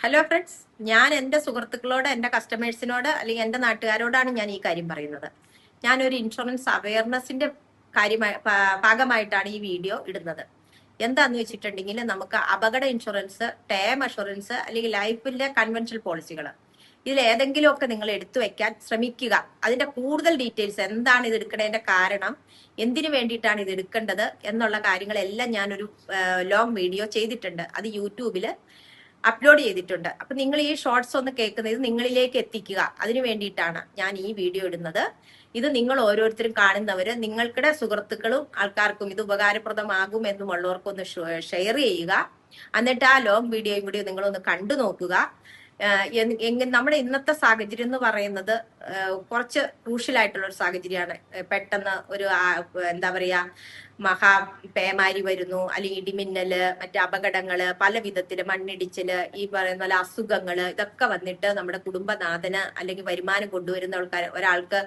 Hello friends, ഞാൻ എൻ്റെ സുഹൃത്തുക്കളോട്, എൻ്റെ കസ്റ്റമേഴ്സിനോട് അല്ലെങ്കിൽ എൻ്റെ നാട്ടുകാരോടാണ് ഞാൻ ഈ കാര്യം പറയുന്നത്. ഞാനൊരു ഇൻഷുറൻസ് അവയർനെസിന്റെ ഭാഗമായിട്ടാണ് ഈ വീഡിയോ ഇടുന്നത്. എന്താന്ന് വെച്ചിട്ടുണ്ടെങ്കിൽ, നമുക്ക് അപകട ഇൻഷുറൻസ്, ടേം അഷുറൻസ് അല്ലെങ്കിൽ ലൈഫിലെ കൺവെൻഷണൽ പോളിസികൾ, ഇതിൽ ഏതെങ്കിലുമൊക്കെ നിങ്ങൾ എടുത്തു വെക്കാൻ ശ്രമിക്കുക. അതിന്റെ കൂടുതൽ ഡീറ്റെയിൽസ്, എന്താണ് ഇത് എടുക്കുന്നതിന്റെ കാരണം, എന്തിനു വേണ്ടിയിട്ടാണ് ഇത് എടുക്കേണ്ടത് എന്നുള്ള കാര്യങ്ങളെല്ലാം ഞാനൊരു ലോങ് വീഡിയോ ചെയ്തിട്ടുണ്ട്. അത് യൂട്യൂബിൽ അപ്ലോഡ് ചെയ്തിട്ടുണ്ട്. അപ്പൊ നിങ്ങൾ ഈ ഷോർട്സ് ഒന്ന് കേൾക്കുന്നത് നിങ്ങളിലേക്ക് എത്തിക്കുക, അതിനു വേണ്ടിയിട്ടാണ് ഞാൻ ഈ വീഡിയോ ഇടുന്നത്. ഇത് നിങ്ങൾ ഓരോരുത്തരും കാണുന്നവര്, നിങ്ങൾക്കിടെ സുഹൃത്തുക്കളും ആൾക്കാർക്കും ഇത് ഉപകാരപ്രദമാകും എന്നുമുള്ളവർക്കൊന്ന് ഷെയർ ചെയ്യുക. എന്നിട്ട് ആ ലോങ് വീഡിയോയും കൂടി നിങ്ങളൊന്ന് കണ്ടു നോക്കുക. നമ്മുടെ ഇന്നത്തെ സാഹചര്യം എന്ന് പറയുന്നത് കുറച്ച് ക്രൂഷ്യൽ ആയിട്ടുള്ള ഒരു സാഹചര്യമാണ്. പെട്ടെന്ന് ഒരു എന്താ പറയാ, പേമാരി വരുന്നു, അല്ലെങ്കിൽ ഇടിമിന്നല്, മറ്റു അപകടങ്ങള്, പല വിധത്തില് മണ്ണിടിച്ചില്, ഈ പറയുന്ന പോലെ അസുഖങ്ങള്, ഇതൊക്കെ വന്നിട്ട് നമ്മുടെ കുടുംബനാഥന് അല്ലെങ്കിൽ വരുമാനം കൊണ്ടുവരുന്ന ഒരാൾക്ക്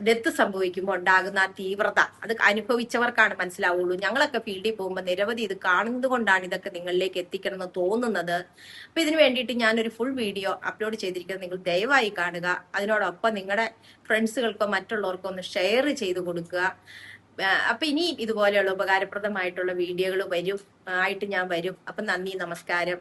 ഡെത്ത് സംഭവിക്കുമ്പോൾ ഉണ്ടാകുന്ന ആ തീവ്രത അത് അനുഭവിച്ചവർക്കാണ് മനസ്സിലാവുള്ളൂ. ഞങ്ങളൊക്കെ ഫീൽഡിൽ പോകുമ്പോൾ നിരവധി ഇത് കാണുന്നത് കൊണ്ടാണ് ഇതൊക്കെ നിങ്ങളിലേക്ക് എത്തിക്കണം എന്ന് തോന്നുന്നത്. അപ്പൊ ഇതിനു വേണ്ടിയിട്ട് ഞാനൊരു ഫുൾ വീഡിയോ അപ്ലോഡ് ചെയ്തിരിക്കുന്നത്, നിങ്ങൾ ദയവായി കാണുക. അതിനോടൊപ്പം നിങ്ങളുടെ ഫ്രണ്ട്സുകൾക്കോ മറ്റുള്ളവർക്കോ ഒന്ന് ഷെയർ ചെയ്ത് കൊടുക്കുക. അപ്പൊ ഇനി ഇതുപോലെയുള്ള ഉപകാരപ്രദമായിട്ടുള്ള വീഡിയോകൾ ആയിട്ട് ഞാൻ വരും. അപ്പൊ നന്ദി, നമസ്കാരം.